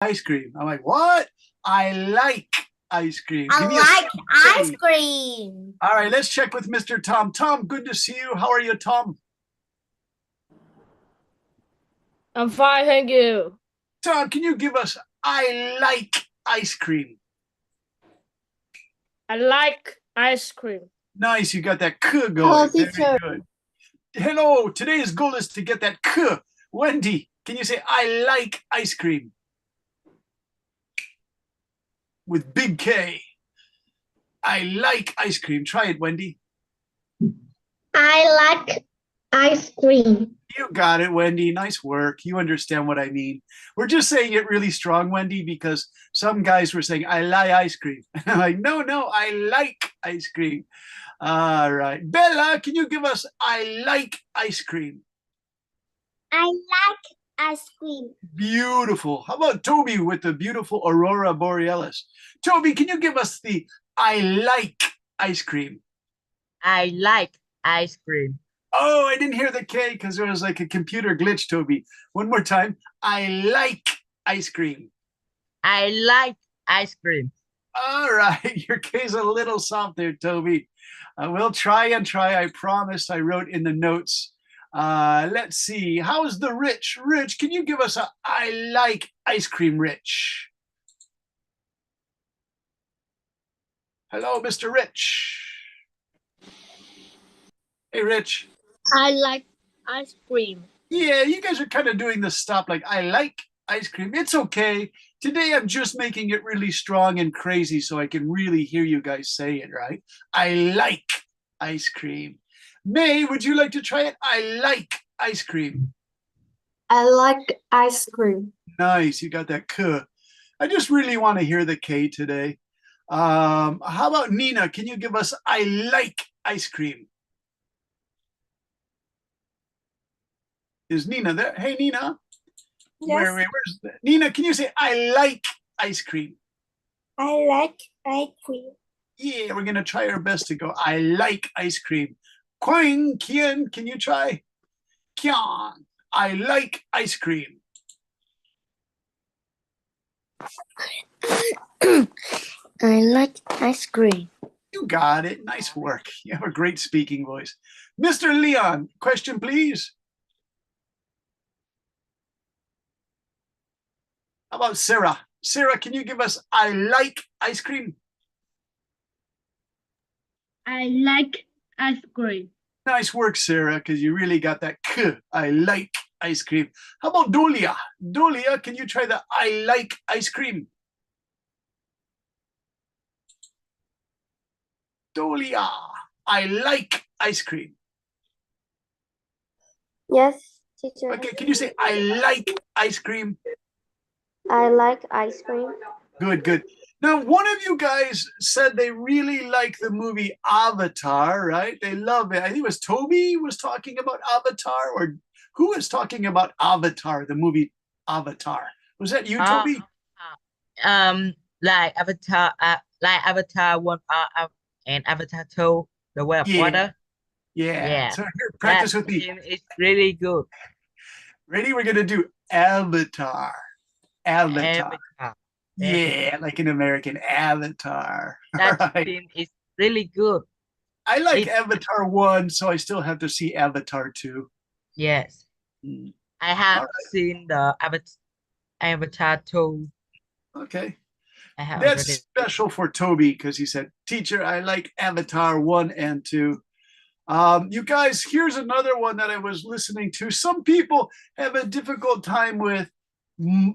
ice cream. I'm like, what? I like ice cream. I Give me a like ice say. cream. All right, let's check with Mr. Tom. Tom, good to see you. How are you, Tom? I'm fine, thank you. Tom, can you give us I like ice cream? I like ice cream. Nice, you got that k Hello, going. Very teacher. good. Hello, today's goal is to get that k. Wendy, can you say I like ice cream? With big K. I like ice cream. Try it, Wendy. I like ice cream. You got it, Wendy. Nice work. You understand what I mean. We're just saying it really strong, Wendy, because some guys were saying, I like ice cream. I'm like, no, I like ice cream. All right. Bella, can you give us I like ice cream? I like ice cream. Beautiful. How about Toby with the beautiful Aurora Borealis? Toby, can you give us the I like ice cream? I like ice cream. Oh, I didn't hear the K because there was like a computer glitch, Toby. One more time. I like ice cream. I like ice cream. All right. Your K's a little soft there, Toby. We'll try and try. I promise. I wrote in the notes. Let's see. How's the Rich? Rich, can you give us a I like ice cream, Rich? Hello, Mr. Rich. Hey, Rich. I like ice cream. Yeah, you guys are kind of doing the stop like I like ice cream. It's okay. Today I'm just making it really strong and crazy so I can really hear you guys say it, right? I like ice cream. May, would you like to try it? I like ice cream. I like ice cream. Nice, you got that K. I just really want to hear the K today. How about Nina? Can you give us I like ice cream? Is Nina there? Hey, Nina. Yes. Where's Nina? Can you say I like ice cream? I like ice cream. Yeah, we're gonna try our best to go. I like ice cream. Quang, Kian, can you try? Kian, I like ice cream. I like ice cream. You got it. Nice work. You have a great speaking voice. Mr. Leon, question, please. How about Sarah? Sarah, can you give us I like ice cream? I like ice cream. Nice work, Sarah, because you really got that K. I like ice cream. How about Dolia? Dolia, can you try the I like ice cream? Dolia, I like ice cream. Yes, teacher. Okay, can you say I like ice cream? I like ice cream. Good, good. Now, one of you guys said they really like the movie Avatar, right? They love it. I think it was Toby was talking about Avatar, or who was talking about Avatar, the movie Avatar? Was that you, Toby? Like Avatar 1 and Avatar 2, The Way of Yeah, Water. yeah. Yeah, So here, practice that with me. film is really good. Ready? We're gonna do Avatar. Avatar. Avatar. Yeah, like an American Avatar. All That right. film is really good. I like It's Avatar 1, so I still have to see Avatar 2. yes. Hmm. I All have seen the Avatar 2. right. Okay. I have That's already. special for Toby because he said, Teacher, I like Avatar 1 and 2. You guys, here's another one that I was listening to. Some people have a difficult time with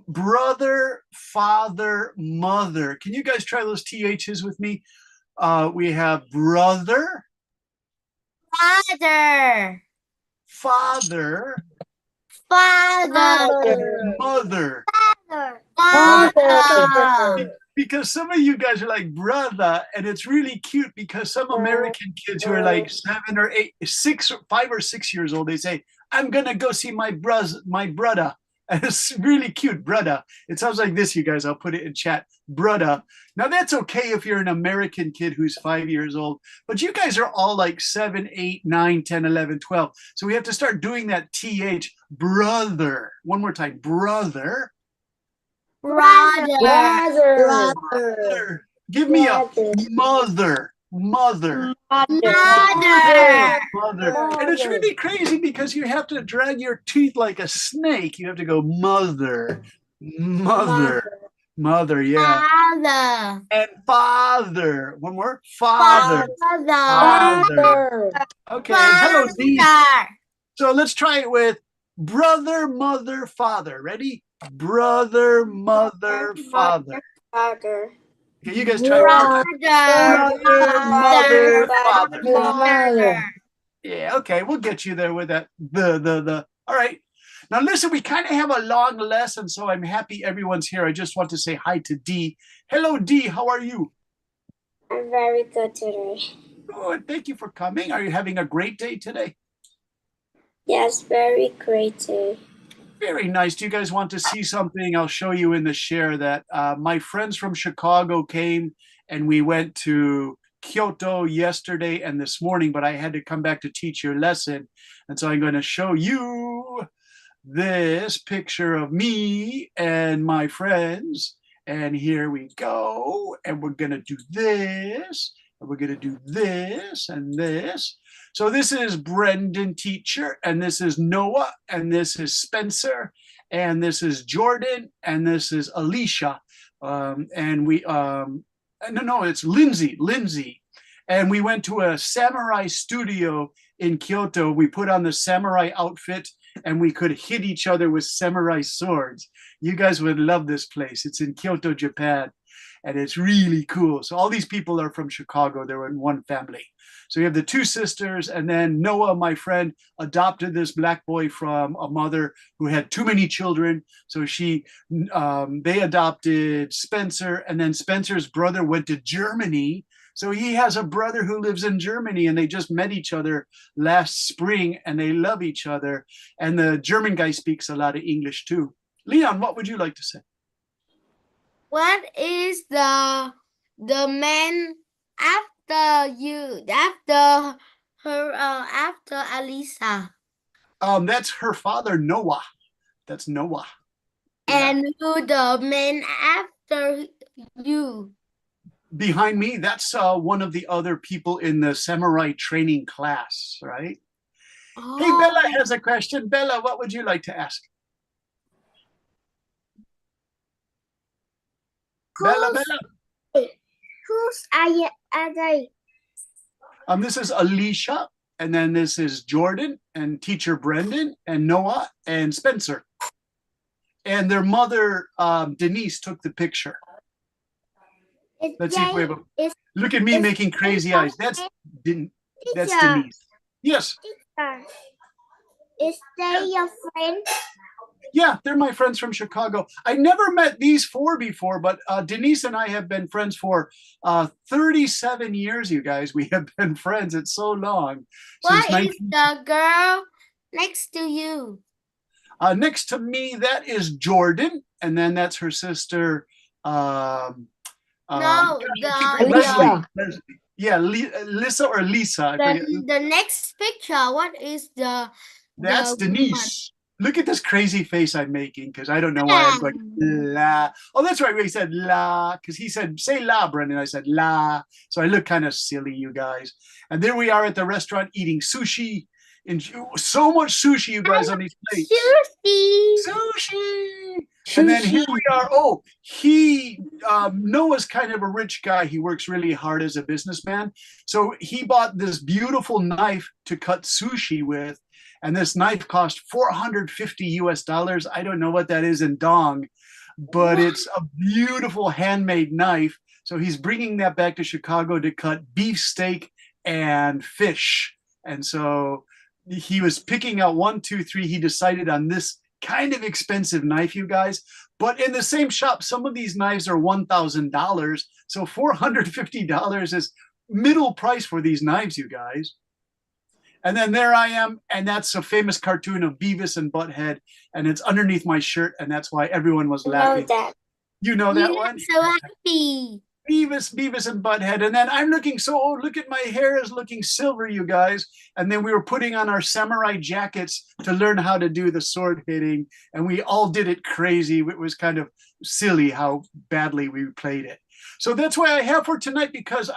brother, father, mother. Can you guys try those THs with me? We have brother, Father. father, Father. mother. Father. Because some of you guys are like brother, and it's really cute because some American kids who are like 5 or 6 years old, they say, "I'm gonna go see my brother." And it's really cute, brother. It sounds like this, you guys. I'll put it in chat, brother. Now that's okay if you're an American kid who's 5 years old, but you guys are all like 7, 8, 9, 10, 11, 12. So we have to start doing that th, brother. One more time, brother, Brother. Mother. Give me a mother. Mother. Mother. Mother. And it's really crazy because you have to drag your teeth like a snake. You have to go mother. Mother. Mother, yeah. Father. And father. One more. Father. Father. Okay. Hello, Z. So let's try it with brother, mother, father. Ready? Brother, mother, father. Father. Okay, you guys try one more time. Brother, mother, father. Mother. Yeah, okay, we'll get you there with that. The. All right. Now listen, we kind of have a long lesson, so I'm happy everyone's here. I just want to say hi to Dee. Hello, Dee. How are you? I'm very good today. Good. Thank you for coming. Are you having a great day today? Yes, very great day. Very nice. Do you guys want to see something? I'll show you in the share that my friends from Chicago came and we went to Kyoto yesterday and this morning, but I had to come back to teach your lesson. And so I'm going to show you this picture of me and my friends. And here we go. And we're going to do this. And we're going to do this and this. So this is Brendan, teacher, and this is Noah, and this is Spencer, and this is Jordan, and this is Alicia, and we it's Lindsay, and we went to a samurai studio in Kyoto. We put on the samurai outfit, and we could hit each other with samurai swords. You guys would love this place. It's in Kyoto, Japan, and it's really cool. So all these people are from Chicago. They were in one family. So we have the two sisters, and then Noah, my friend, adopted this black boy from a mother who had too many children. So they adopted Spencer, and then Spencer's brother went to Germany. So he has a brother who lives in Germany, and they just met each other last spring, and they love each other. And the German guy speaks a lot of English too. Leon, what would you like to say? What is the man after you, after her, after Alisa? That's her father, Noah. That's Noah. Yeah. And who the man after you? Behind me, that's one of the other people in the samurai training class, right? Oh. Hey, Bella has a question. Bella, what would you like to ask? Bella. Who's are they? This is Alicia, and then this is Jordan, and teacher Brendan, and Noah, and Spencer. And their mother, Denise, took the picture. Let's see if we have a... Look at me making crazy eyes. That's Denise. Yes. Is they your friend? Yeah, they're my friends from Chicago. I never met these four before, but Denise and I have been friends for 37 years, you guys. We have been friends. It's so long. What is the girl next to you? Next to me, that is Jordan. And then that's her sister. Leslie. Yeah, Lisa or Lisa. The next picture, what is That's Denise. Look at this crazy face I'm making because I don't know why I'm going la. Oh, that's right. We said la because he said say la, Brendan. I said la. So I look kind of silly, you guys. And there we are at the restaurant eating sushi. And so much sushi, you guys, on these plates. Sushi. And then here we are. Oh, Noah's kind of a rich guy. He works really hard as a businessman. So he bought this beautiful knife to cut sushi with. And this knife cost $450 US. I don't know what that is in dong, but it's a beautiful handmade knife. So he's bringing that back to Chicago to cut beef steak and fish. And so he was picking out 1, 2, 3. He decided on this kind of expensive knife, you guys. But in the same shop, some of these knives are $1,000. So $450 is middle price for these knives, you guys. And then there I am, and that's a famous cartoon of Beavis and Butthead, and it's underneath my shirt, and that's why everyone was laughing. Know that. You know that one? So happy. Beavis and Butthead. And then I'm looking so, oh, look at my hair is looking silver, you guys. And then we were putting on our samurai jackets to learn how to do the sword hitting. And we all did it crazy. It was kind of silly how badly we played it. So that's why I have for tonight, because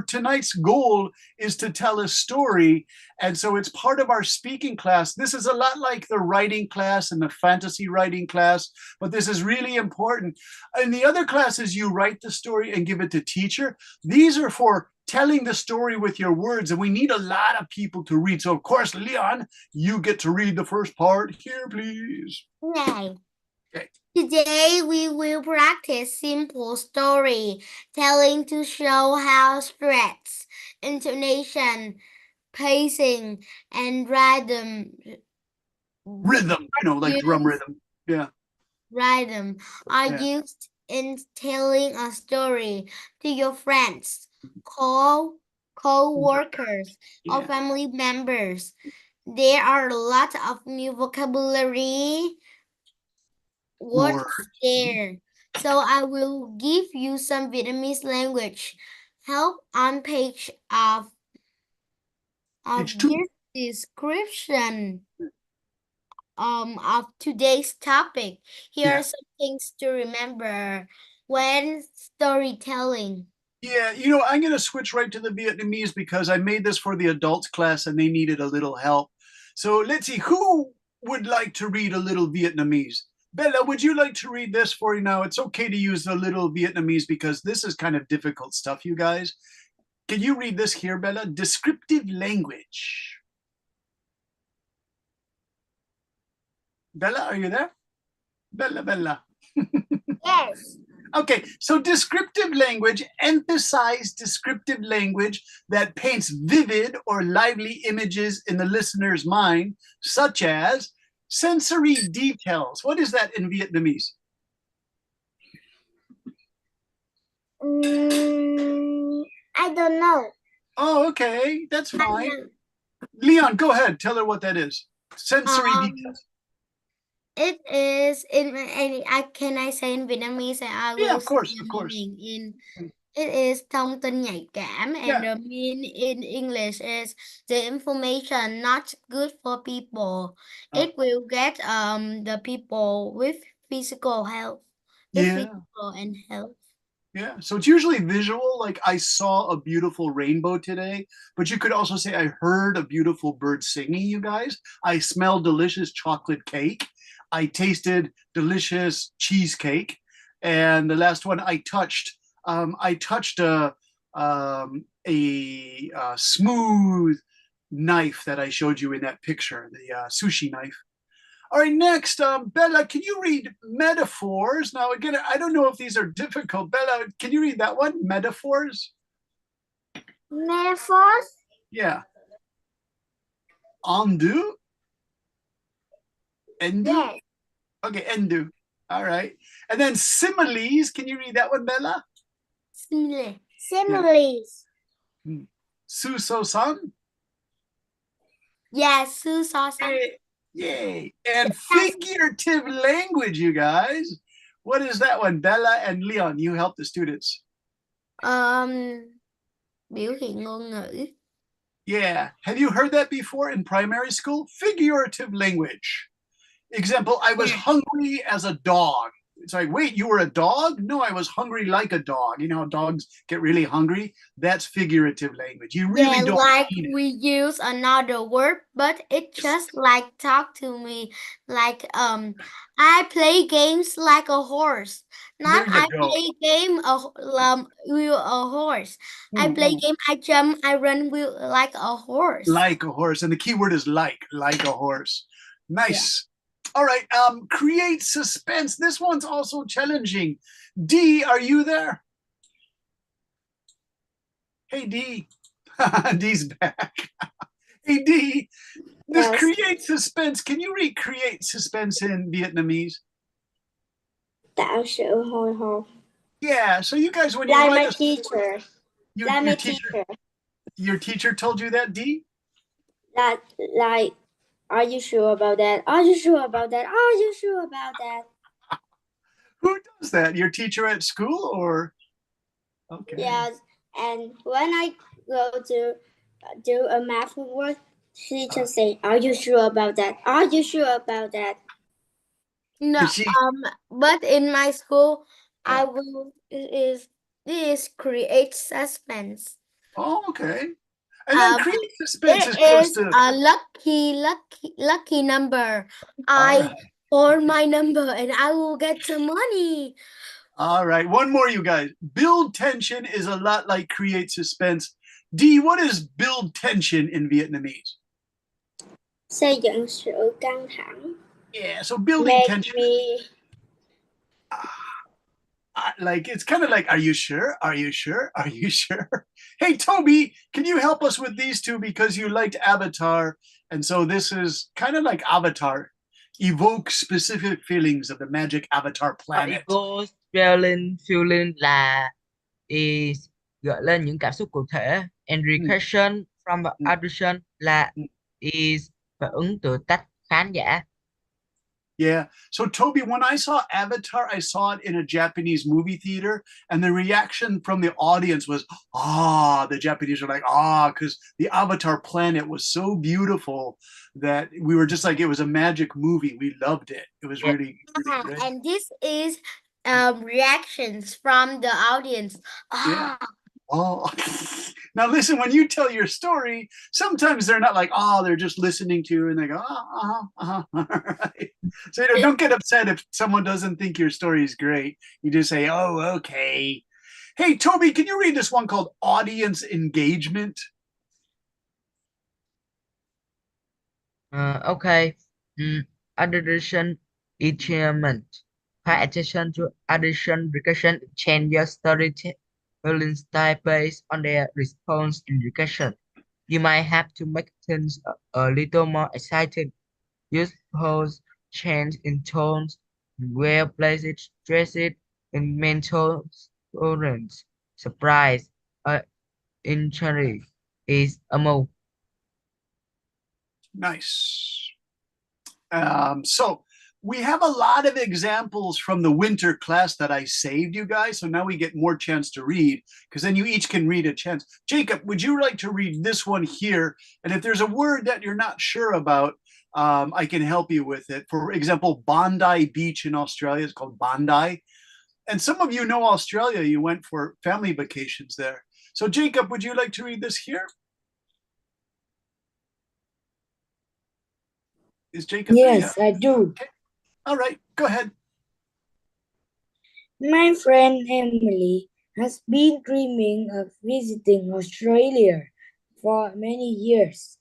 tonight's goal is to tell a story. And so it's part of our speaking class. This is a lot like the writing class and the fantasy writing class, but this is really important. In the other classes, you write the story and give it to teacher. These are for telling the story with your words, and we need a lot of people to read. So of course, Leon, you get to read the first part. Here, please. Okay. Okay. Today we will practice simple story telling to show how stress, intonation, pacing, and rhythm Like drum rhythm. Yeah. rhythm are Yeah. used in telling a story to your friends, co-workers, or Yeah. family members. There are a lot of new vocabulary words Words. there. So I will give you some Vietnamese language help on page of Page 2. this description of today's topic. Here Yeah. are some things to remember when storytelling. Yeah, I'm going to switch right to the Vietnamese because I made this for the adults class and they needed a little help. So let's see, who would like to read a little Vietnamese? Bella, would you like to read this for you now? It's okay to use a little Vietnamese because this is kind of difficult stuff, you guys. Can you read this here, Bella? Descriptive language. Bella, are you there? Bella. Yes. Okay, so descriptive language, emphasize descriptive language that paints vivid or lively images in the listener's mind, such as sensory details. What is that in Vietnamese? I don't know. Oh, okay, that's fine. Leon, go ahead. Tell her what that is. Sensory details. It is can I say in Vietnamese and I will Yeah, of course, say of the course. meaning in it is thông tin nhạy cảm, and Yeah. the mean in English is the information not good for people. It will get the people with physical health, physical and health. Yeah, so it's usually visual, like I saw a beautiful rainbow today, but you could also say I heard a beautiful bird singing, you guys. I smelled delicious chocolate cake. I tasted delicious cheesecake. And the last one I touched a smooth knife that I showed you in that picture, the sushi knife. All right, next, Bella, can you read metaphors? Now, again, I don't know if these are difficult. Bella, can you read that one? Metaphors? Metaphors? Yeah. Undo? Endu? Yes. Okay, endu. All right. And then similes. Can you read that one, Bella? Simile. Similes. Suso-san? Yes, Susan. Yay. And figurative language, you guys. What is that one? Bella and Leon, you help the students. Biểu hiện ngôn ngữ. Yeah. Have you heard that before in primary school? Figurative language. Example, I was hungry as a dog. It's like, wait, you were a dog? No, I was hungry like a dog. You know how dogs get really hungry? That's figurative language. You really don't like need it. we use another word, but it just like talk to me. Like I play games like a horse. Not There you I go. play game with a horse. I play game, I jump, I run with like a horse. Like a horse. And the key word is like a horse. Nice. All right, create suspense. This one's also challenging. D, are you there? Hey, D. D's back. Hey, D, this Yes. create suspense. Can you recreate suspense in Vietnamese? Tạo sự hồi hộp. Yeah, so you guys, when you Like write my a teacher. your teacher told you that, D? Like, are you sure about that? Are you sure about that? Are you sure about that? Who does that? Your teacher at school or? Okay. Yes, and when I go to do a math homework, she just say, "Are you sure about that? Are you sure about that?" No, She, but in my school, Yeah. I will this create suspense. oh, okay. And then Um, create suspense is it close is to. a lucky number. All I right. for my number and I will get some money. All right. One more, you guys. Build tension is a lot like create suspense. D, what is build tension in Vietnamese? Xây dựng sự căng thẳng. Yeah. So building Make tension. me Like it's kind of like, are you sure? Are you sure? Are you sure? Hey, Toby, can you help us with these two because you liked Avatar, and so this is kind of like Avatar, evoke specific feelings of the magic Avatar planet. Ego feeling feeling là is gợi lên những cảm xúc cụ thể, and recursion from the audition là is phản ứng từ tách khán giả. Yeah. So, Toby, when I saw Avatar, I saw it in a Japanese movie theater, and the reaction from the audience was, ah, the Japanese were like, ah, because the Avatar planet was so beautiful that we were just like, it was a magic movie. We loved it. It was Yeah. really, really great. And this is reactions from the audience. Yeah. Oh, now listen, when you tell your story, sometimes they're not like, oh, they're just listening to you and they go, right. So, don't get upset if someone doesn't think your story is great. You just say, oh, okay. Hey, Toby, can you read this one called Audience Engagement? Okay. Audition entertainment. Pay attention to audition recursion. Change your storytelling style based on their response in recursion. You might have to make things a little more exciting. Use pause, change in tones, wear places, dress it in mental tolerance. Surprise, injury is a move. Nice. So we have a lot of examples from the winter class that I saved you guys. So now we get more chance to read because then you each can read a chance. Jacob, would you like to read this one here? And if there's a word that you're not sure about, I can help you with it. For example, Bondi Beach in Australia is called Bondi. And some of you know Australia, you went for family vacations there. So Jacob, would you like to read this here? Is Jacob there? Yes, I do. Okay. All right, go ahead. My friend Emily has been dreaming of visiting Australia for many years.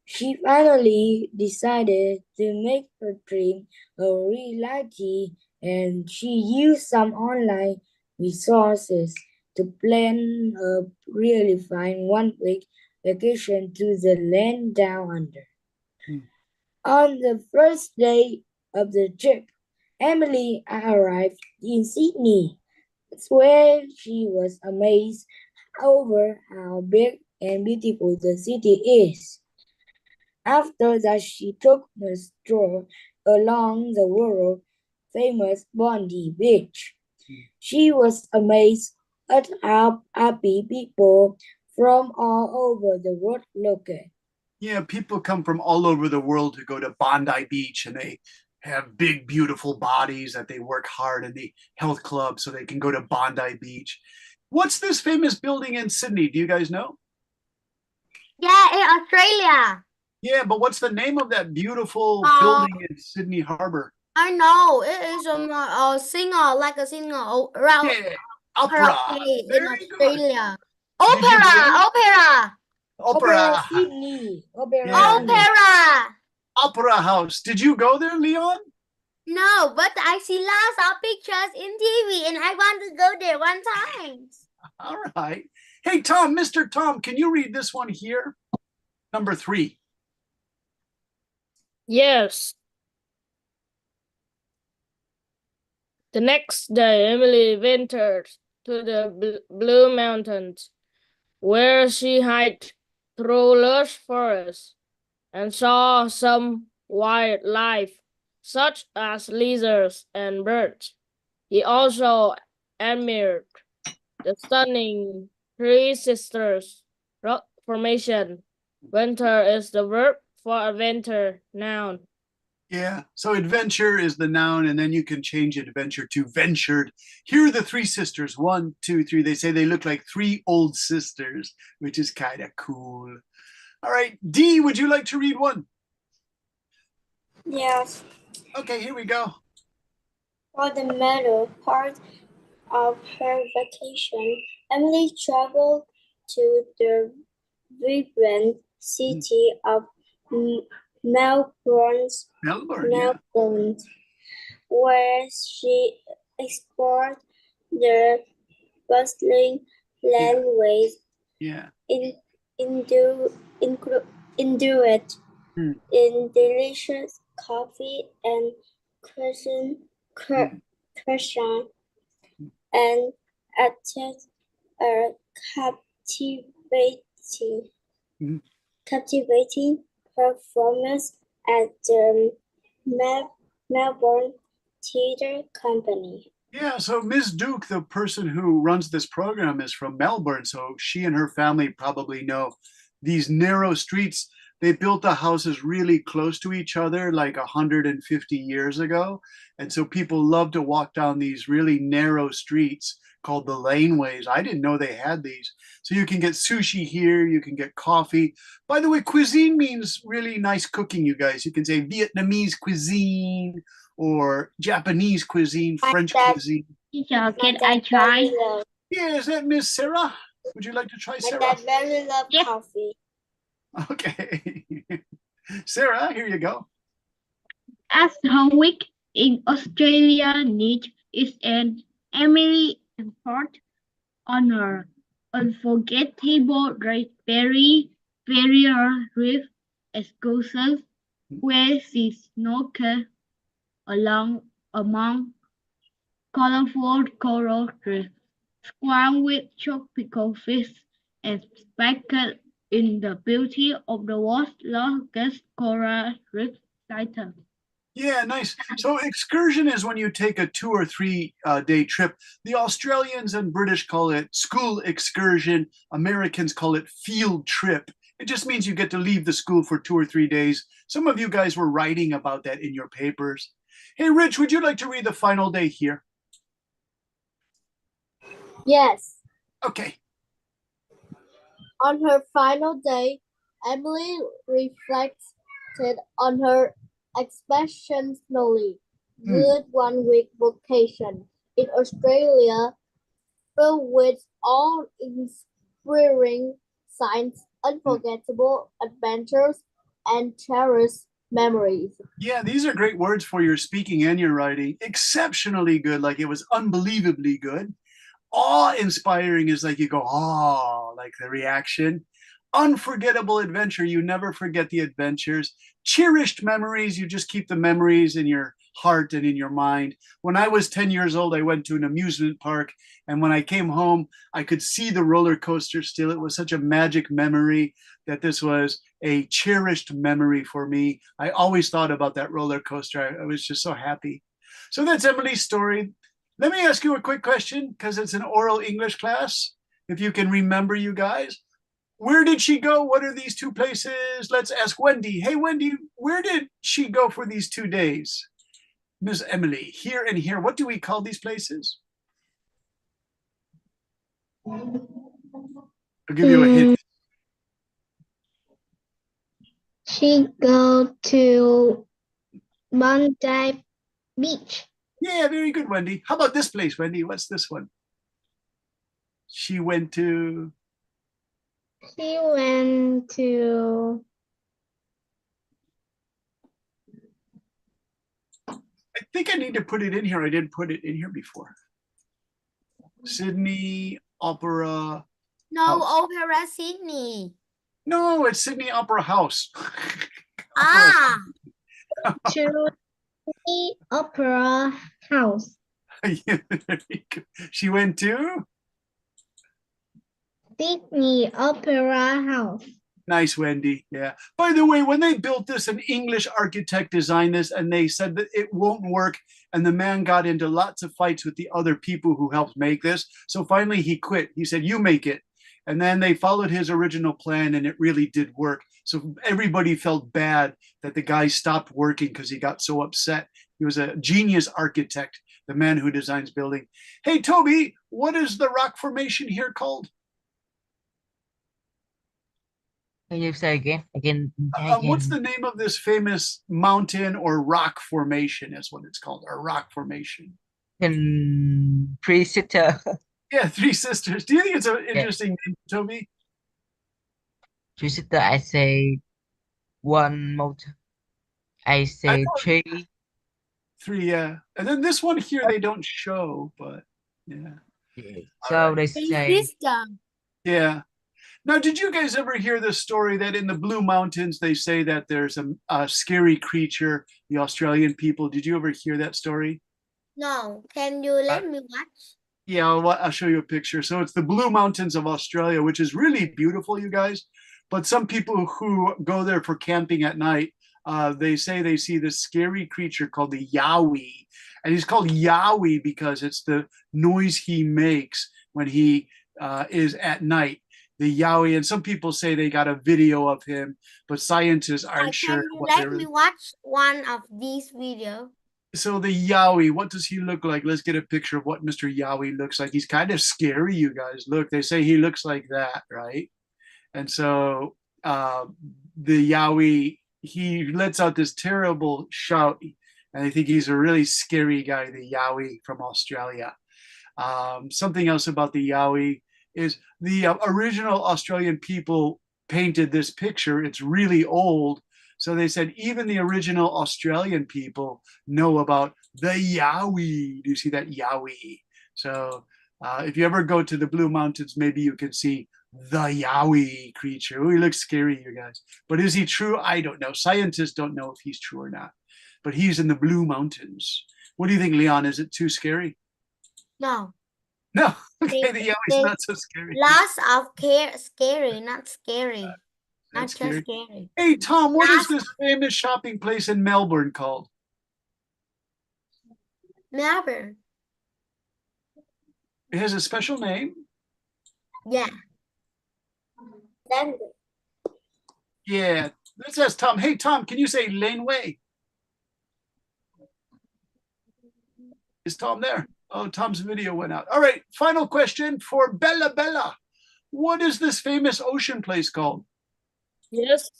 She finally decided to make her dream a reality, and she used some online resources to plan a really fine one-week vacation to the land down under. On the first day of the trip, Emily arrived in Sydney, where she was amazed over how big and beautiful the city is. After that, she took a stroll along the world-famous Bondi Beach. She was amazed at how happy people from all over the world looked. Yeah, people come from all over the world to go to Bondi Beach, and they have big, beautiful bodies that they work hard in the health club so they can go to Bondi Beach. What's this famous building in Sydney? Do you guys know? Yeah, in Australia. Yeah, but what's the name of that beautiful building in Sydney Harbor? I know it is a singer, like a singer around Yeah, opera. in Very good. Australia. Did you go? Opera. Opera. Sydney. Yeah. Opera. Opera House. Did you go there, Leon? No, but I see lots of pictures in TV and I want to go there one time. All right. Hey, Tom, Mr. Tom, can you read this one here? Number 3. Yes. The next day, Emily ventured to the Blue Mountains, where she hiked through lush forests and saw some wildlife, such as lizards and birds. He also admired The stunning Three Sisters rock formation. Venture is the verb for adventure, noun. Yeah. So adventure is the noun, and then you can change adventure to ventured. Here are the three sisters. 1, 2, 3. They say they look like three old sisters, which is kind of cool. All right. D, would you like to read one? Yes. Okay, here we go. For the middle part of her vacation, Emily traveled to the vibrant city of Melbourne, yeah. Melbourne, where she explored the bustling landways, Yeah. endured Hmm. in delicious coffee and croissant, and attended a captivating Mhm. captivating performance at the Melbourne Theatre Company. Yeah, so Ms. Duke, the person who runs this program, is from Melbourne. So she and her family probably know these narrow streets. They built the houses really close to each other like 150 years ago. And so people love to walk down these really narrow streets called the laneways. I didn't know they had these. So you can get sushi here, you can get coffee. By the way, cuisine means really nice cooking, you guys. You can say Vietnamese cuisine or Japanese cuisine, French cuisine. Teacher, can My I dad try? very love- Yeah, is that Miss Sarah? Would you like to try, My Sarah? dad very love Yes. coffee. Okay. Sarah, here you go. As her week in Australia needs is an Emily Import on her unforgettable raspberry barrier reef excursions where she snorkeled among colorful coral reefs, swam with tropical fish, and sparkled in the beauty of the world's longest coral reef sighted. Yeah, nice. So excursion is when you take a 2 or 3 day trip. The Australians and British call it school excursion. Americans call it field trip. It just means you get to leave the school for 2 or 3 days. Some of you guys were writing about that in your papers. Hey, Rich, would you like to read the final day here? Yes. Okay. On her final day, Emily reflected on her exceptionally good 1-week vacation in Australia, filled with awe-inspiring signs, unforgettable adventures, and cherished memories. Yeah, these are great words for your speaking and your writing. Exceptionally good, like it was unbelievably good. Awe-inspiring is like you go, oh, like the reaction. Unforgettable adventure, you never forget the adventures. Cherished memories, you just keep the memories in your heart and in your mind. When I was 10 years old, I went to an amusement park, and when I came home, I could see the roller coaster still. It was such a magic memory that this was a cherished memory for me. I always thought about that roller coaster. I was just so happy. So that's Emily's story. Let me ask you a quick question, because it's an oral English class. If you can remember, you guys, where did she go? What are these 2 places? Let's ask Wendy. Hey, Wendy, where did she go for these 2 days? Miss Emily, here and here. What do we call these places? I'll give you a hint. She go to Bondi Beach. Yeah, very good, Wendy. How about this place, Wendy? What's this one? She went to... She went to I think I need to put it in here. I didn't put it in here before. Sydney Opera. No, House. Opera Sydney. No, it's Sydney Opera House. Ah, to the Opera House. She went to... Sydney Opera House. Nice, Wendy. Yeah. By the way, when they built this, an English architect designed this, and they said that it won't work. And the man got into lots of fights with the other people who helped make this. So finally, he quit. He said, "You make it." And then they followed his original plan, and it really did work. So everybody felt bad that the guy stopped working because he got so upset. He was a genius architect, the man who designs building. Hey, Toby, what is the rock formation here called? Can you say again? What's the name of this famous mountain or rock formation? Is what it's called, a rock formation. Three Sisters. Yeah, Three Sisters. Do you think it's an interesting name, Toby? Three Sisters. I say one mountain. I say three. Three, yeah. And then this one here they don't show, but yeah. So they Three say sister. Yeah. Now, did you guys ever hear the story that in the Blue Mountains they say that there's a scary creature, the Australian people? Did you ever hear that story? No, can you let me watch? Yeah, I'll show you a picture. So it's the Blue Mountains of Australia, which is really beautiful, you guys. But some people who go there for camping at night, they say they see this scary creature called the Yowie. And he's called Yowie because it's the noise he makes when he is at night. The Yowie, and some people say they got a video of him, but scientists aren't sure. Can you let me watch one of these videos? So the Yowie, what does he look like? Let's get a picture of what Mr. Yowie looks like. He's kind of scary, you guys. Look, they say he looks like that, right? And so the Yowie, he lets out this terrible shout, and I think he's a really scary guy, the Yowie from Australia. Something else about the Yowie is the original Australian people painted this picture. It's really old. So they said even the original Australian people know about the Yowie. Do you see that Yowie? So if you ever go to the Blue Mountains, maybe you can see the Yowie creature. Oh, he looks scary, you guys. But is he true? I don't know. Scientists don't know if he's true or not. But he's in the Blue Mountains. What do you think, Leon? Is it too scary? No. No. Okay, the Yowie's not so scary. Lots of scary, not scary. Not That's just scary. scary. Hey, Tom, what is this famous shopping place in Melbourne called? Melbourne. It has a special name. Yeah. Then Yeah. Let's ask Tom. Hey, Tom, can you say laneway? Is Tom there? Oh, Tom's video went out. All right, final question for Bella Bella. What is this famous ocean place called? Yes.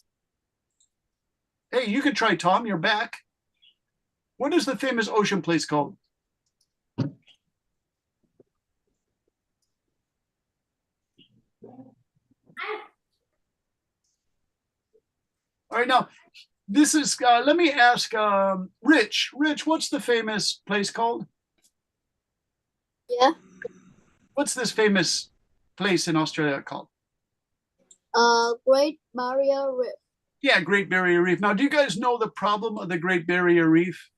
Hey, you can try, Tom. You're back. What is the famous ocean place called? All right, now, this is, let me ask Rich. Rich, what's the famous place called? Yeah. What's this famous place in Australia called? Great Barrier Reef. Yeah, Great Barrier Reef. Now, do you guys know the problem of the Great Barrier Reef?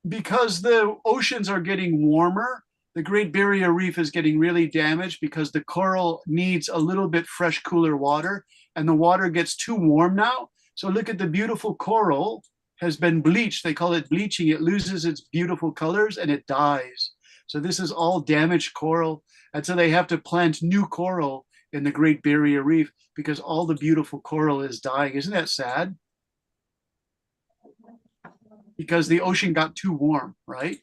Because the oceans are getting warmer, the Great Barrier Reef is getting really damaged because the coral needs a little bit fresh, cooler water, and the water gets too warm now. So look at the beautiful coral has been bleached. They call it bleaching. It loses its beautiful colors and it dies. So this is all damaged coral. And so they have to plant new coral in the Great Barrier Reef because all the beautiful coral is dying. Isn't that sad? Because the ocean got too warm, right?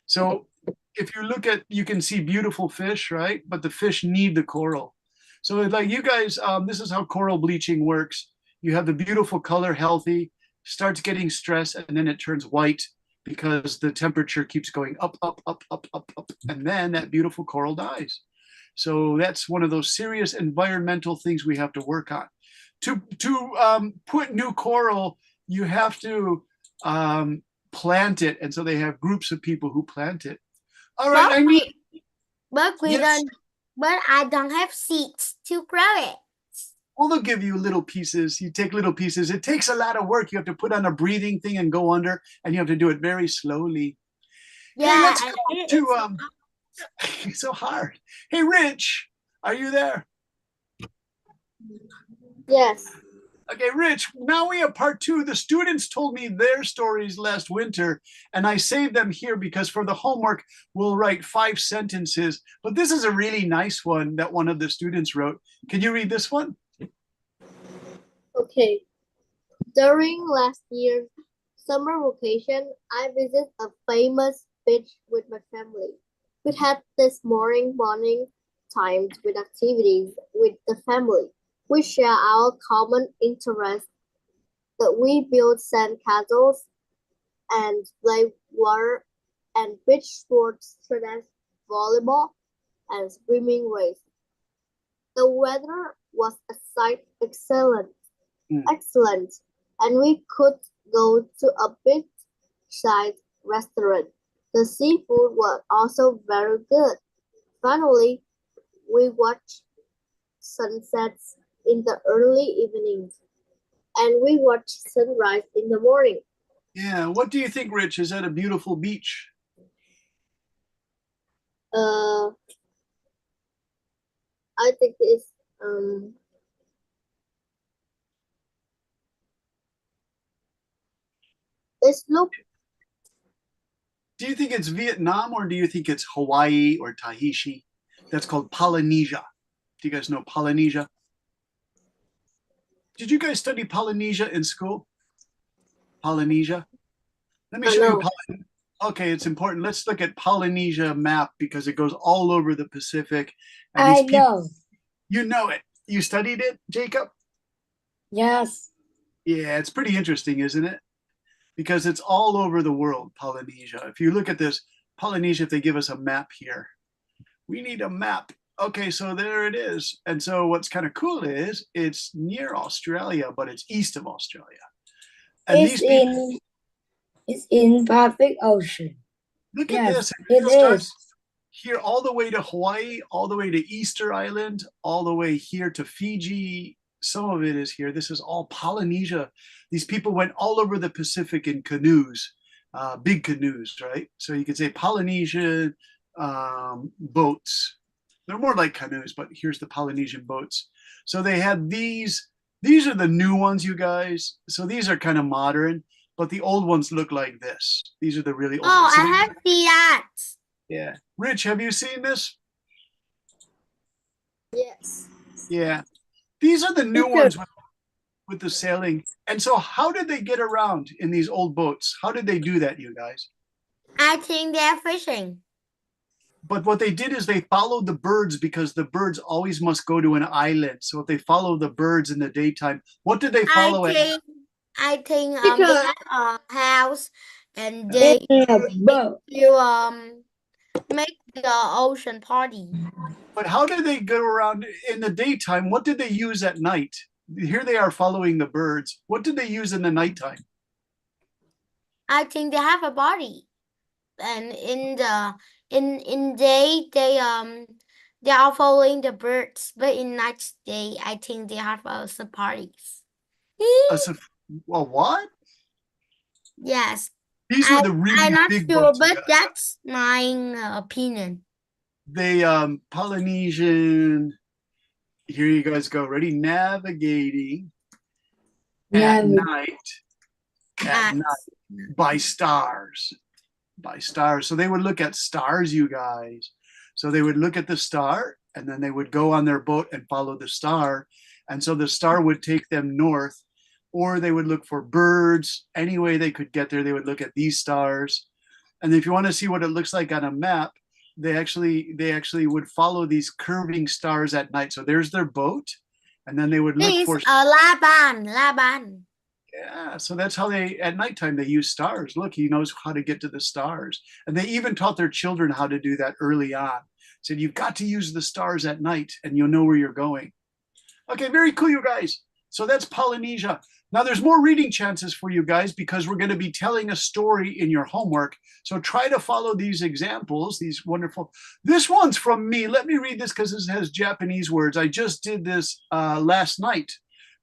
So if you look at, you can see beautiful fish, right? But the fish need the coral. So like you guys, this is how coral bleaching works. You have the beautiful color, healthy, starts getting stressed, and then it turns white because the temperature keeps going up, up, up, up, up, up, and then that beautiful coral dies. So that's one of those serious environmental things we have to work on. To put new coral, you have to plant it, and so they have groups of people who plant it. All right, But I don't have seeds to grow it. Well, they'll give you little pieces. You take little pieces. It takes a lot of work. You have to put on a breathing thing and go under, and you have to do it very slowly. Yeah, hey, let's go to it's so hard. Hey, Rich, are you there? Yes. Okay, Rich, now we have part two. The students told me their stories last winter, and I saved them here because for the homework, we'll write 5 sentences. But this is a really nice one that one of the students wrote. Can you read this one? Okay. During last year's summer vacation, I visited a famous beach with my family. We had this morning times with activities with the family. We share our common interest that we build sand castles and play water and beach sports such as volleyball and swimming race. The weather was a sight excellent, and we could go to a beachside restaurant. The seafood was also very good. Finally, we watched sunsets in the early evenings, and we watched sunrise in the morning. Yeah. What do you think, Rich? Is that a beautiful beach? I think it's look Do you think it's Vietnam or do you think it's Hawaii or Tahiti? That's called Polynesia. Do you guys know Polynesia? Did you guys study Polynesia in school? Polynesia? Let me show you. Okay, it's important. Let's look at Polynesia map because it goes all over the Pacific. And I these people, know. you know it. You studied it, Jacob? Yes. Yeah, it's pretty interesting, isn't it? Because it's all over the world, Polynesia. If you look at this, Polynesia, if they give us a map here, we need a map. Okay, so there it is. And so what's kind of cool is it's near Australia, but it's east of Australia. And It's in Pacific Ocean. Look at Yes, this. it starts is. here all the way to Hawaii, all the way to Easter Island, all the way here to Fiji. Some of it is here. This is all Polynesia. These people went all over the Pacific in canoes, big canoes, right? So you could say Polynesian boats. They're more like canoes, but here's the Polynesian boats. So they had these. These are the new ones, you guys. So these are kind of modern, but the old ones look like this. These are the really old ones. So I have seen that. yeah. Rich, have you seen this? yes. Yeah. These are the new ones with the sailing. And so how did they get around in these old boats? How did they do that, you guys? I think they're fishing. But what they did is they followed the birds because the birds always must go to an island. So if they follow the birds in the daytime, what did they follow at? I think Because- they have a house and they In a boat. will make the ocean party. But how did they go around in the daytime? What did they use at night? Here they are following the birds. What did they use in the nighttime? I think they have a body, and in the in day they are following the birds, but in night I think they have safaris. A what? Yes, These were the really I'm not big sure, boats, you but guys. that's my opinion. They Polynesian. Here you guys go. Ready? Navigating at night. At night by stars. By stars. So they would look at stars, you guys. So they would look at the star and then they would go on their boat and follow the star. And so the star would take them north, or they would look for birds. Any way they could get there, they would look at these stars. And if you want to see what it looks like on a map, they actually would follow these curving stars at night. So there's their boat, and then they would look This for Laban. yeah. So that's how they at nighttime they use stars. Look, he knows how to get to the stars, and they even taught their children how to do that early on. Said you've got to use the stars at night, and you'll know where you're going. Okay, very cool, you guys. So that's Polynesia. Now there's more reading chances for you guys because we're going to be telling a story in your homework. So try to follow these examples, these wonderful. This one's from me. Let me read this because this has Japanese words. I just did this last night.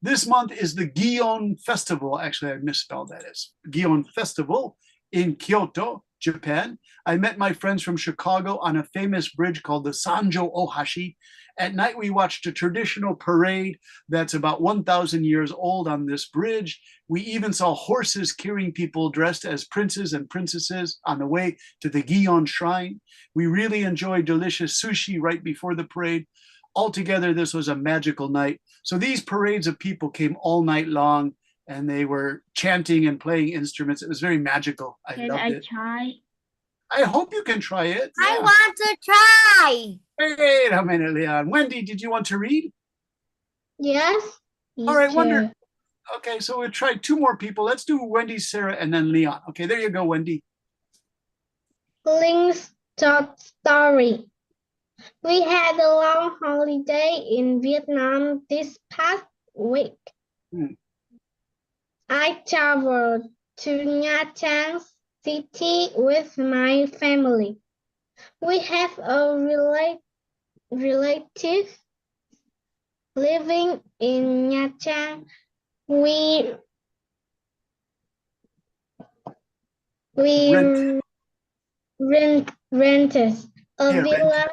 This month is the Gion Festival. Actually, I misspelled that. It's Gion Festival in Kyoto. Japan. I met my friends from Chicago on a famous bridge called the Sanjo Ohashi. At night, we watched a traditional parade that's about 1,000 years old on this bridge. We even saw horses carrying people dressed as princes and princesses on the way to the Gion Shrine. We really enjoyed delicious sushi right before the parade. Altogether, this was a magical night. So these parades of people came all night long, and they were chanting and playing instruments. It was very magical. I Can loved I it. try? I hope you can try it. I Yeah. want to try. Wait a minute, Leon. Wendy, did you want to read? Yes. All right, Wonder. Teacher. Okay, so we'll try two more people. Let's do Wendy, Sarah, and then Leon. Okay, there you go, Wendy. Link's short story. We had a long holiday in Vietnam this past week. Hmm. I traveled to Nha Trang City with my family. We have a relative living in Nha Trang. We rented a Yeah, villa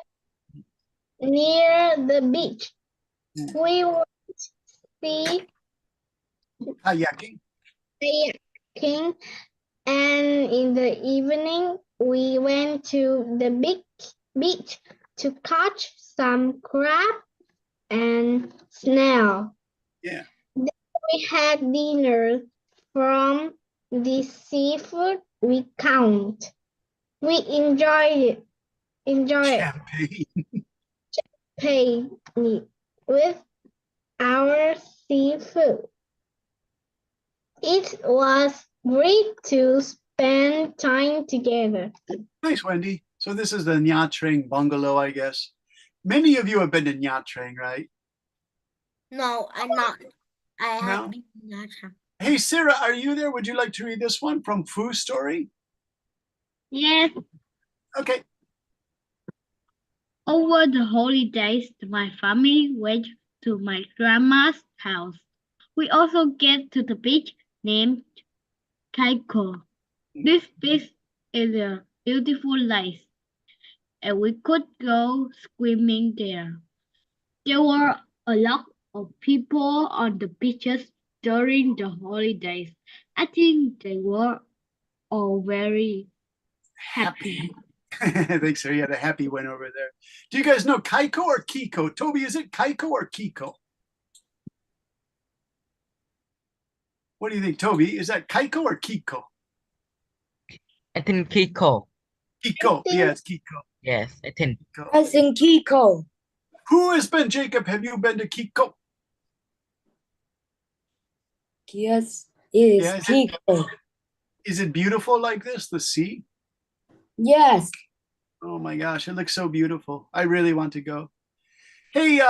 near the beach. Hmm. We went see Kayaking. kayaking, and in the evening we went to the big beach to catch some crab and snail. Yeah. We had dinner from the seafood we caught. We enjoyed Champagne. pay with our seafood. It was great to spend time together. Nice, Wendy. So this is the Nha Trang bungalow, I guess. Many of you have been to Nha Trang, right? No, I'm not. I have No? been in Nha Trang. Hey, Sarah, are you there? Would you like to read this one from Foo's story? Yes. Okay. Over the holidays, my family went to my grandma's house. We also get to the beach named Kaiko. This beach is a beautiful lake, and we could go swimming there. There were a lot of people on the beaches during the holidays. I think they were all very happy. Thanks, Sarah. You had a happy one over there. Do you guys know Kaiko or Kiko? Toby, is it Kaiko or Kiko? What do you think, Toby? Is that Kaiko or Kiko? I think Kiko. Kiko. Yeah, it's Kiko. Yes, I think. I think Kiko. Who has been, Jacob? Have you been to Kiko? Yes, it is Yeah, Kiko. Is it beautiful like this, the sea? Yes. Oh my gosh, it looks so beautiful. I really want to go. Hey,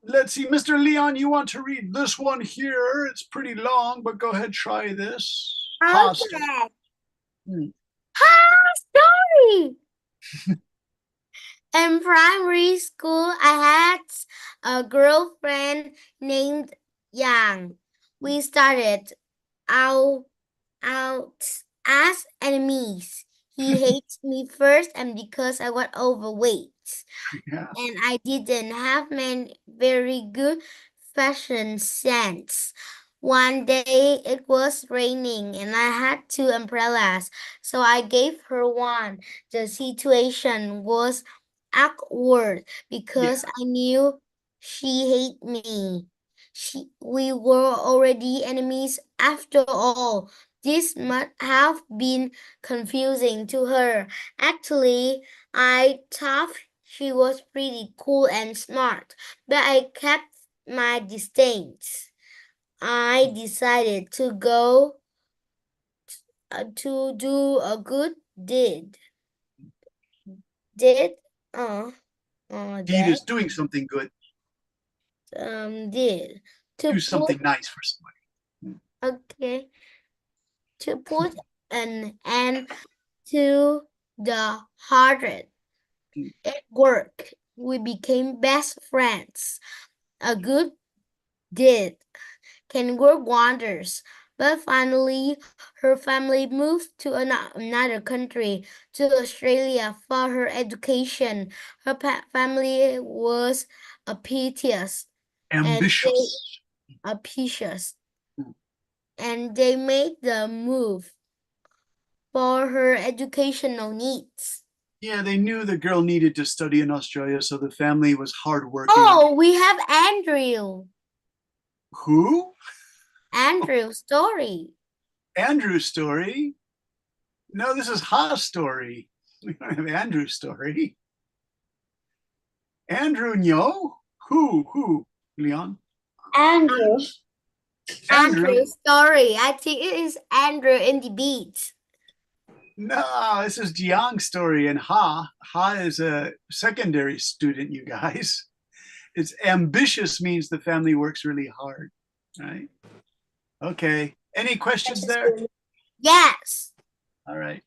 let's see, Mr. Leon, you want to read this one here? It's pretty long, but go ahead, try this. Hostel. Hmm. Story. In primary school, I had a girlfriend named Yang. We started out as enemies. He hates me first, and because I was overweight, Yeah. and I didn't have very good fashion sense. One day it was raining and I had two umbrellas, so I gave her one. The situation was awkward because I knew she hated me. We were already enemies after all. This must have been confusing to her. Actually, I thought she was pretty cool and smart, but I kept my distance. I decided to go to do a good deed. Deed is doing something good. Did to Do something put nice for somebody. okay to put an end to the hardship. At work, we became best friends. A good deed can work wonders, But finally, her family moved to another country, to Australia, for her education. Her family was piteous and Ambitious. ambitious, and they made the move for her educational needs. Yeah, they knew the girl needed to study in Australia, so the family was hardworking. Oh, we have Andrew. Who? Andrew's story. Andrew's story? No, this is Ha's story. We don't have Andrew's story. Andrew Nyo? Who? Leon? Andrew. Andrew's story. I think it is Andrew in the beach. No, this is Jiang's story, and Ha is a secondary student, you guys. It's ambitious means the family works really hard, right? Okay. Any questions there? Yes. All right.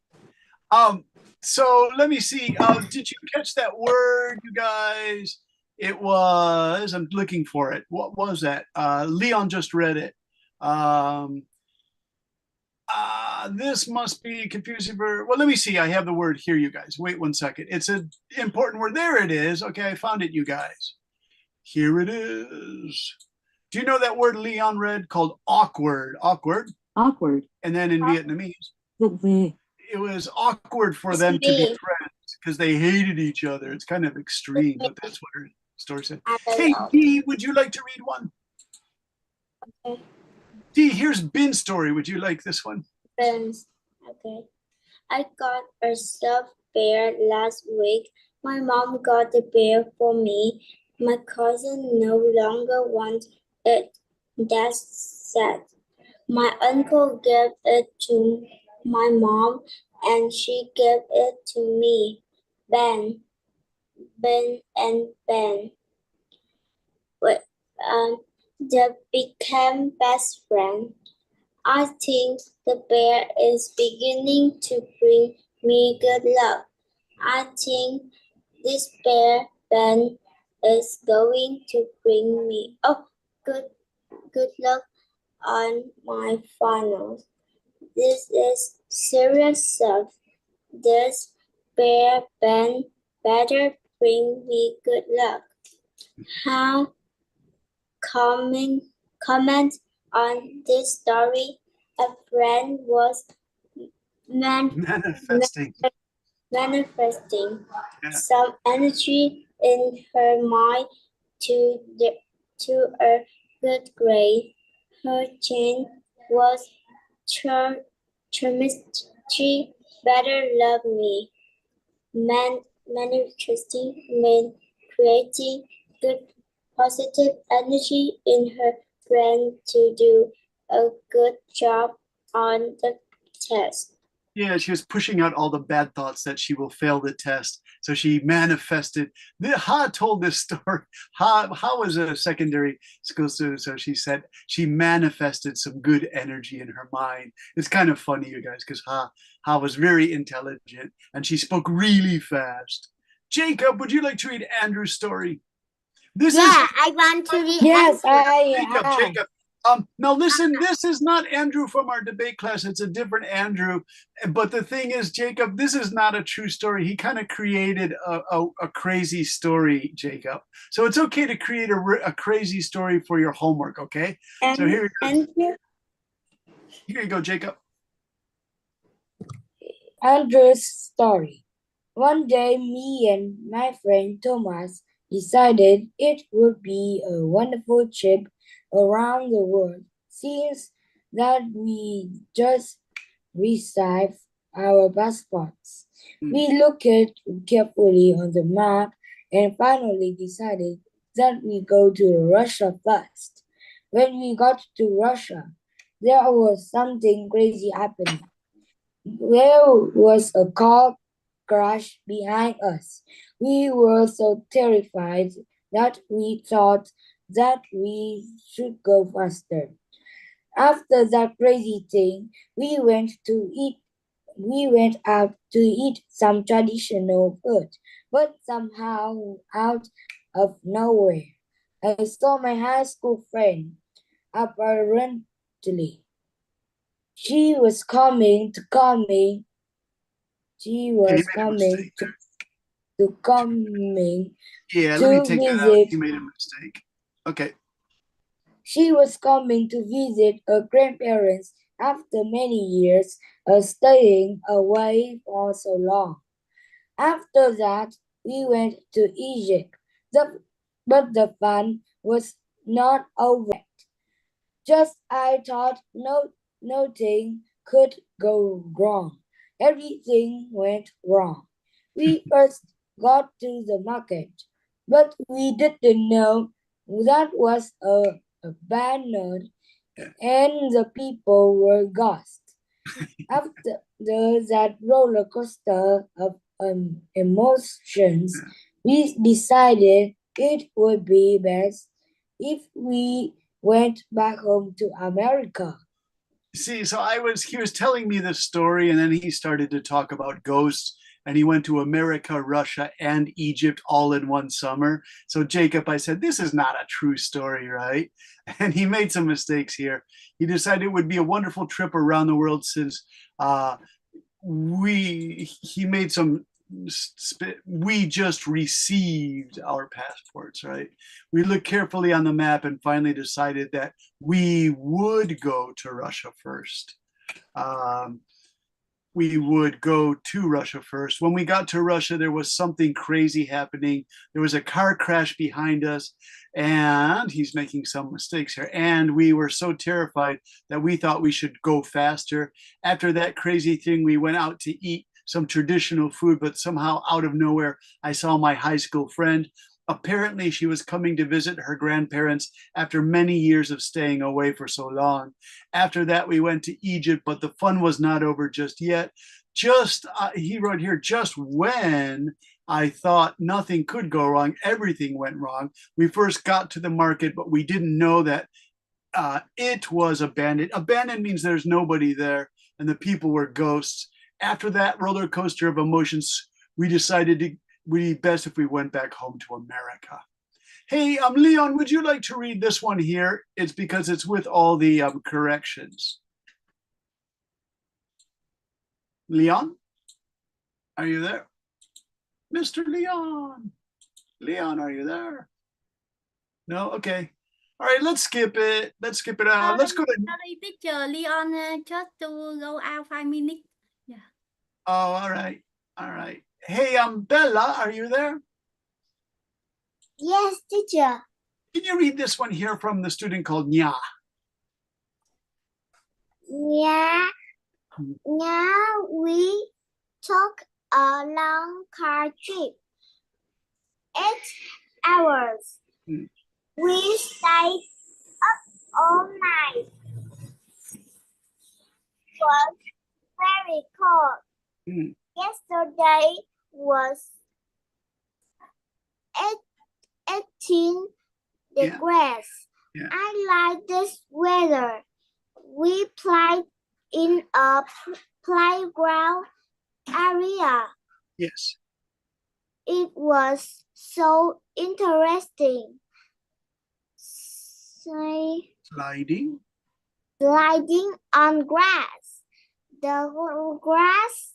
So let me see. Did you catch that word, you guys? It was, I'm looking for it. What was that? Leon just read it. This must be confusing for, well, let me see. I have the word here, you guys. Wait 1 second. It's an important word. There it is. Okay, I found it, you guys. Here it is. Do you know that word Leon read called awkward? Awkward. Awkward. And then in Vietnamese, Vụ về. it was awkward for them to be friends because they hated each other. It's kind of extreme, but that's what her story said. Hey, Dee, would you like to read one? Okay. Dee, here's Bin's story. Would you like this one? Friends. Okay. I got a stuffed bear last week. My mom got the bear for me. My cousin no longer wants it. That's sad. My uncle gave it to my mom and she gave it to me. Ben and Ben. They became best friends. I think the bear is beginning to bring me good luck. I think this bear, Ben, is going to bring me good luck on my finals. This is serious stuff. This bear, Ben, better bring me good luck. How comment on this story? A friend was manifesting yeah. Some energy in her mind to a good grade. Her chain was chemistry better love me. Manifesting meant creating good positive energy in her friend to do a good job on the test. Yeah, she was pushing out all the bad thoughts that she will fail the test. So she manifested. Ha told this story. Ha was a secondary school student. So she said she manifested some good energy in her mind. It's kind of funny, you guys, because Ha was very intelligent and she spoke really fast. Jacob, would you like to read Andrew's story? I want to read. Yes, Jacob. Now listen, this is not Andrew from our debate class. It's a different Andrew. But the thing is, Jacob, this is not a true story. He kind of created a crazy story, Jacob. So it's okay to create a crazy story for your homework, okay? So here you go, Jacob. Andrew's story. One day, me and my friend Thomas decided it would be a wonderful trip around the world, since that we just received our passports. We looked carefully on the map and finally decided that we go to Russia first. When we got to Russia, there was something crazy happening. There was a car crash behind us. We were so terrified that we thought that we should go faster. After that crazy thing, we went out to eat some traditional food, but somehow out of nowhere, I saw my high school friend apparently She was coming to Yeah, let me take that out. visit. You made a mistake. Okay. She was coming to visit her grandparents after many years of staying away for so long. After that, we went to Egypt, but the fun was not over yet. Just I thought nothing could go wrong. Everything went wrong. We first got to the market, but we didn't know that was abandoned and the people were ghosts. After that roller coaster of emotions, we decided it would be best if we went back home to America. See, so he was telling me this story, and then he started to talk about ghosts, and he went to America, Russia, and Egypt all in one summer. So, Jacob, I said, this is not a true story, right? And he made some mistakes here. He decided it would be a wonderful trip around the world since he made some we just received our passports, right? We looked carefully on the map and finally decided that we would go to Russia first. We would go to Russia first. When we got to Russia, there was something crazy happening. There was a car crash behind us, and he's making some mistakes here. And we were so terrified that we thought we should go faster. After that crazy thing, we went out to eat some traditional food, but somehow out of nowhere, I saw my high school friend. Apparently, she was coming to visit her grandparents after many years of staying away for so long. After that, we went to Egypt, but the fun was not over just yet. He wrote here, just when I thought nothing could go wrong, everything went wrong. We first got to the market, but we didn't know that it was abandoned. Abandoned means there's nobody there, and the people were ghosts. After that roller coaster of emotions, we decided it would be best if we went back home to America. Hey, Leon, would you like to read this one here? It's because it's with all the corrections. Leon, are you there? Mr. Leon. Leon, are you there? No? Okay. All right, let's skip it. Let's skip it out. Let's go to... Sorry, teacher. Leon just to go out 5 minutes. Yeah. Oh, all right. All right. Hey, Bella, are you there? Yes, teacher. Can you read this one here from the student called Nya? Yeah. Now we took a long car trip. 8 hours. We stayed up all night. It was very cold. Yesterday was 18 degrees. Yeah. I like this weather. We played in a playground area. Yes. It was so interesting. Sliding on grass. The grass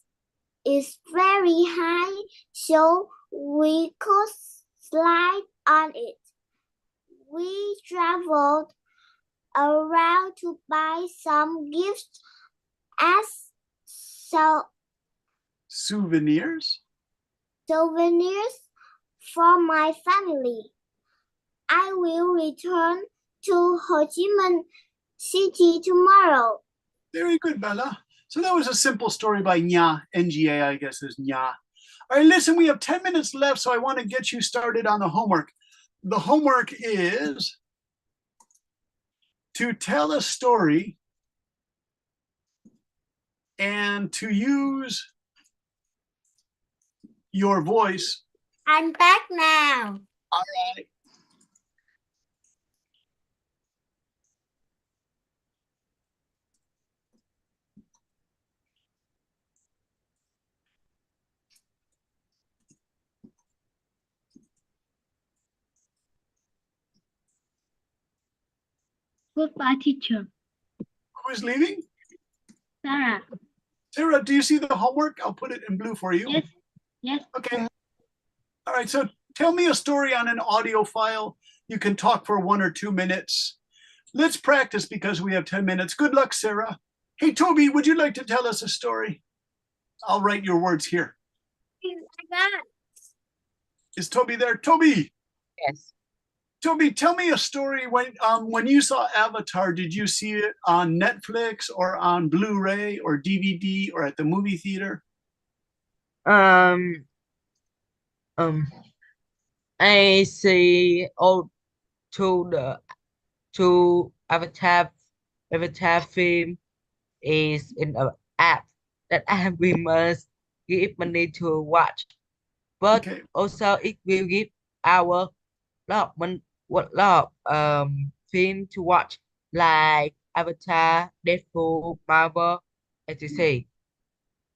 is very high, so we could slide on it. We traveled around to buy some gifts as souvenirs for my family. I will return to Ho Chi Minh City tomorrow. Very good, Bella. So that was a simple story by Nya. Nga, I guess, is Nya. All right, listen, we have 10 minutes left, so I want to get you started on the homework. The homework is to tell a story and to use your voice. I'm back now. All right. Goodbye, teacher. Who is leaving? Sarah. Sarah, do you see the homework? I'll put it in blue for you. Yes. Yes. Okay. All right. So tell me a story on an audio file. You can talk for 1 or 2 minutes. Let's practice because we have 10 minutes. Good luck, Sarah. Hey, Toby, would you like to tell us a story? I'll write your words here. I got Is Toby there? Toby, Yes. Toby, tell me a story. When you saw Avatar, did you see it on Netflix or on Blu-ray or DVD or at the movie theater? Um, I see all to Avatar film is in an app that we must give money to watch, but Okay. also it will give our lot film to watch like Avatar, Deadpool, Marvel, etc.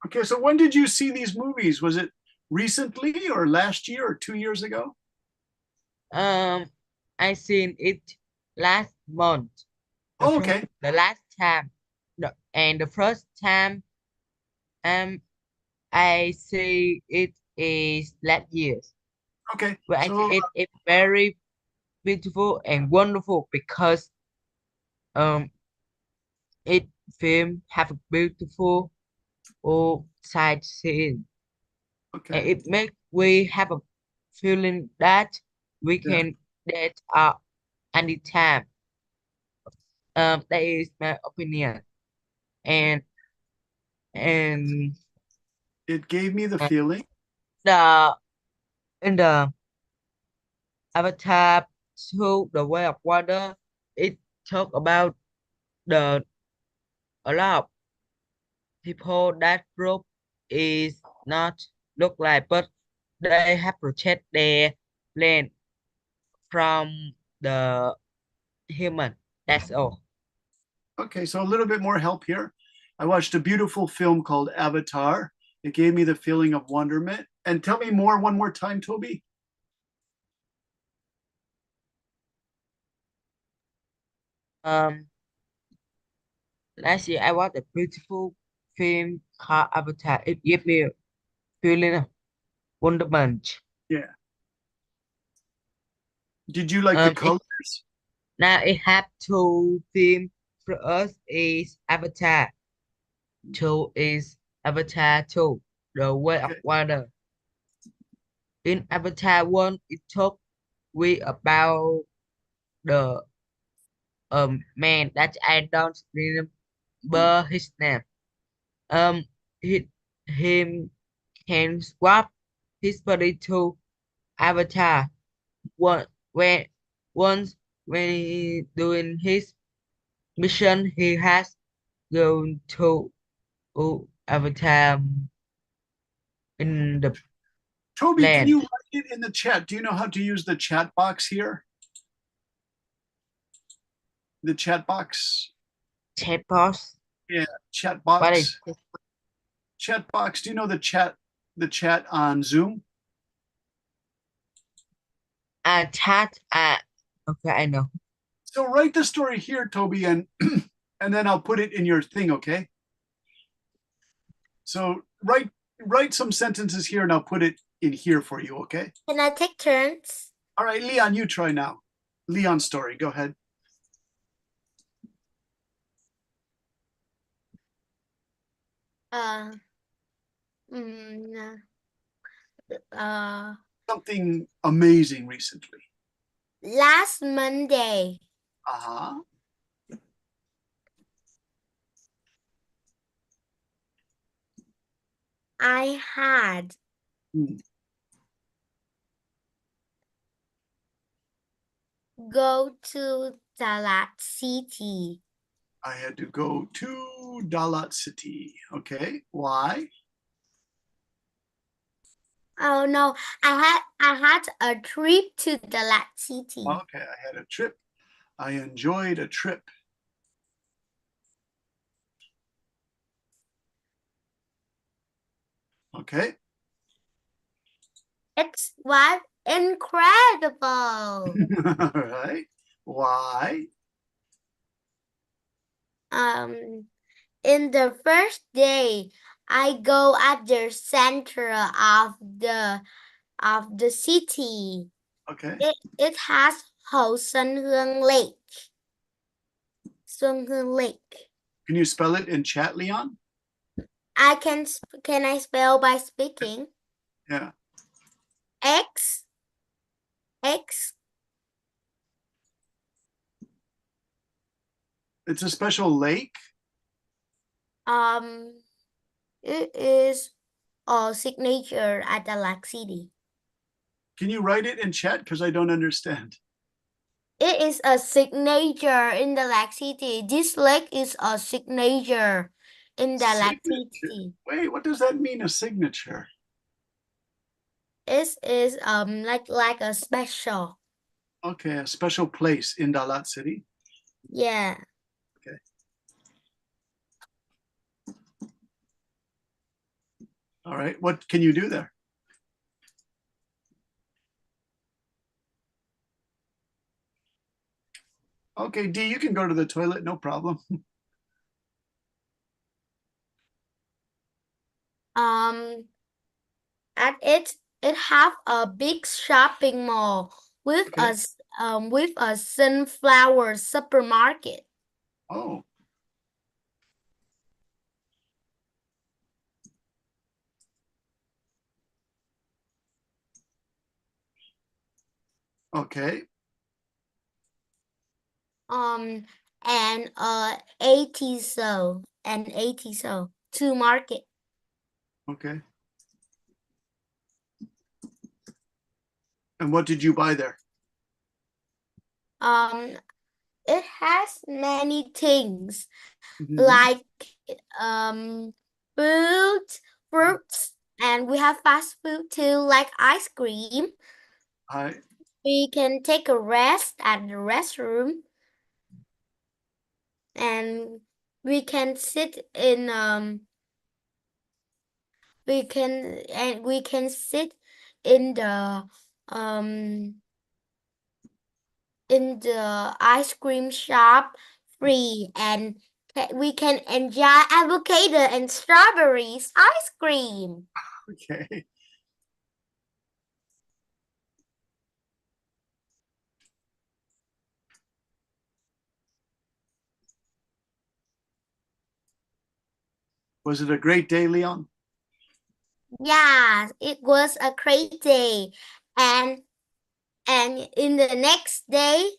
Okay. So when did you see these movies? Was it recently or last year or 2 years ago? I seen it last month. Oh, okay. The last time, and the first time I see it is last year. Okay. But I So think it's very beautiful and wonderful because it film have a beautiful sight scene, and okay. it make we have a feeling that we Yeah. can date anytime. That is my opinion, and and It gave me the feeling. the in the Avatar to the Way of Water, it talk about the a lot of people that group is not look like, but they have protect their land from the human. That's all. Okay, so a little bit more help here. I watched a beautiful film called Avatar. It gave me the feeling of wonderment. And tell me more one more time, Toby. Um, Last year I watched a beautiful film called Avatar. It gave me a feeling of wonderment. Yeah. Did you like the It colors? now it have two film for us is Avatar. Two is Avatar 2, The Way of Okay. Water. In Avatar 1, it talk we about the man that I don't remember his name. He, him can swap his body to Avatar. One when once when he doing his mission, he has gone to Avatar in the Toby, can you land. write it in the chat? Do you know how to use the chat box here? The chat box? Chat box. Yeah, chat What is box. Chat box. Do you know the chat on Zoom? chat? Okay, I know. So write the story here, Toby, and and then I'll put it in your thing, okay? So write some sentences here and I'll put it in here for you, okay? Can I take turns? All right, Leon, you try now. Leon's story, go ahead. Uh, mm, uh, Something amazing recently. last Monday, Uh-huh. I had Hmm. go to Dalat City. I had to go to Dalat City. Okay, why? Oh no, I had a trip to Dalat City. Okay, I had a trip. I enjoyed a trip. Okay. It was incredible. All right. Why? In the first day, I go at the center of the city. Okay. It has Hồ Xuân Hương Lake. Xuân Hương Lake. Can you spell it in chat, Leon? Can I spell by speaking? Yeah. X. It's a special lake. It is a signature at the Lake City. Can you write it in chat? Because I don't understand. It is a signature in the Lake City. This lake is a signature in the Lake City. Wait, what does that mean, a signature? It is like a special. Okay, a special place in Dalat City. Yeah. Okay. All right, what can you do there? Okay, D, you can go to the toilet, no problem. At it have a big shopping mall with Okay. a sunflower supermarket. Oh. Okay. And ATSO to market. Okay. And what did you buy there? It has many things Mhm. like fruits, and we have fast food too, like ice cream. We can take a rest at the restroom, and we can sit in we can sit in the ice cream shop free, and we can enjoy avocado and strawberries ice cream. Okay. Was it a great day, Leon? Yeah, it was a great day. And in the next day,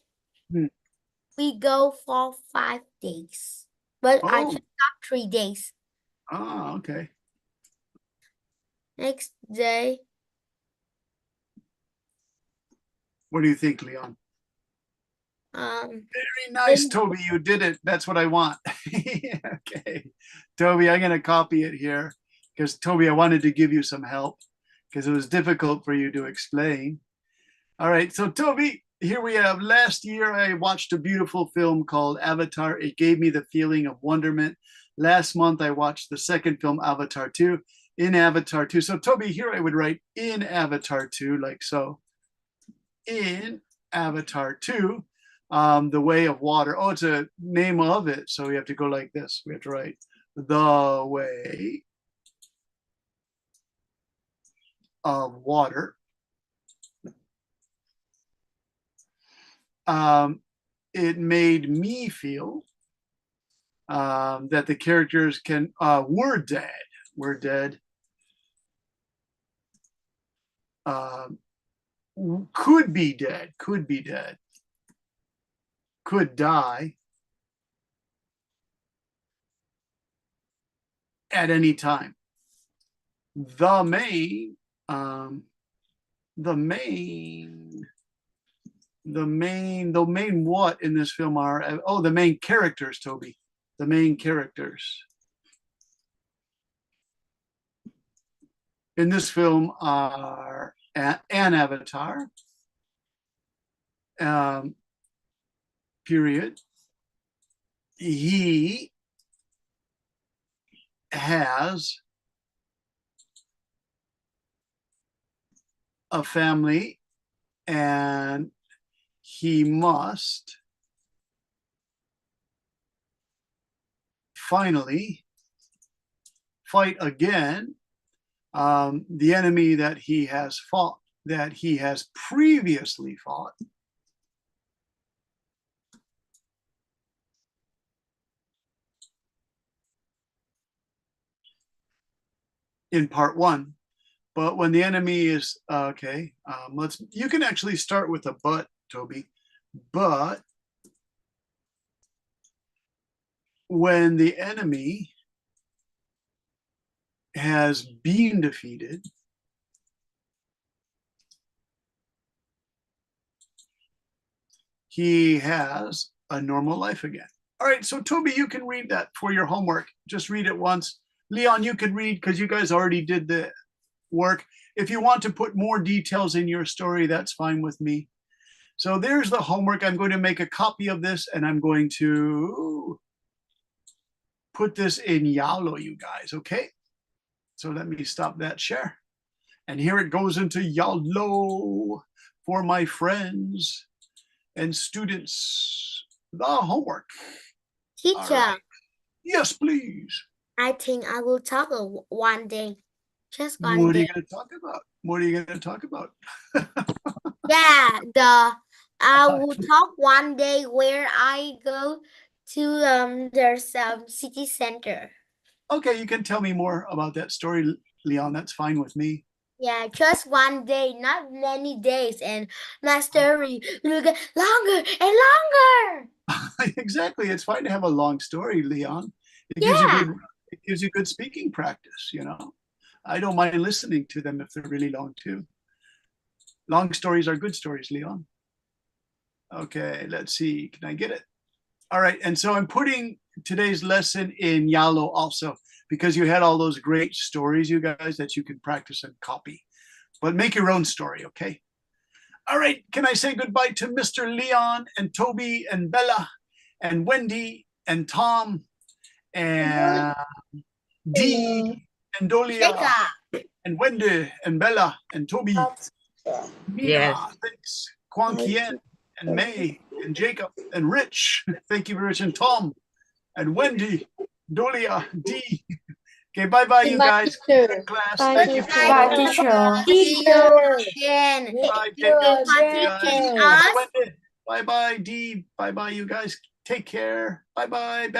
we go for 5 days. But I just got 3 days. Oh, okay. Next day. What do you think, Leon? Very nice, Toby. You did it. That's what I want. Okay. Toby, I'm going to copy it here because, Toby, I wanted to give you some help because it was difficult for you to explain. All right. So, Toby, here we have last year I watched a beautiful film called Avatar. It gave me the feeling of wonderment. Last month I watched the second film, Avatar 2, in Avatar 2. So, Toby, here I would write in Avatar 2, like so. In Avatar 2, The Way of Water. Oh, it's a name of it. So we have to go like this. We have to write The Way of Water. It made me feel that the characters were dead. Were dead. Could be dead. Could be dead. Could die at any time. The main what in this film are, the main characters, Toby. The main characters in this film are an Avatar, period. He has a family and he must finally fight again the enemy that he has fought, that he has previously fought. In part one. But when the enemy is okay, you can actually start with a but, Toby. But when the enemy has been defeated, he has a normal life again. All right, so Toby, you can read that for your homework. Just read it once. Leon, you can read because you guys already did the work. If you want to put more details in your story, that's fine with me. So there's the homework. I'm going to make a copy of this and I'm going to put this in Yalo, you guys, okay? So let me stop that share. And here it goes into Yalo for my friends and students. The homework. Teacher, right. Yes, please. I think I will talk one day. Just one What are you day. going to talk about? What are you going to talk about? Yeah, I will talk one day where I go to there's city center. Okay, you can tell me more about that story, Leon. That's fine with me. Yeah, just one day, not many days, and my story will get longer and longer. Exactly. It's fine to have a long story, Leon. It gives you good speaking practice, you know. I don't mind listening to them if they're really long too. Long stories are good stories, Leon. Okay, let's see. Can I get it? All right. And so I'm putting today's lesson in Yalo also because you had all those great stories, you guys, that you can practice and copy. But make your own story, okay? All right. Can I say goodbye to Mr. Leon and Toby and Bella and Wendy and Tom and Dee and Dolia and Wendy and Bella and Toby, Mina, Yes. thanks, Kwang Kien and May and Jacob and Rich. Thank you very much. And Tom and Wendy, Dolia, Dee. Okay, bye-bye, you guys. Good class. Thank you. Bye, teacher. See you again. Bye, Thank you for guys. teaching Bye, us. Wendy. Bye-bye, Dee. Bye-bye, you guys. Take care. Bye-bye.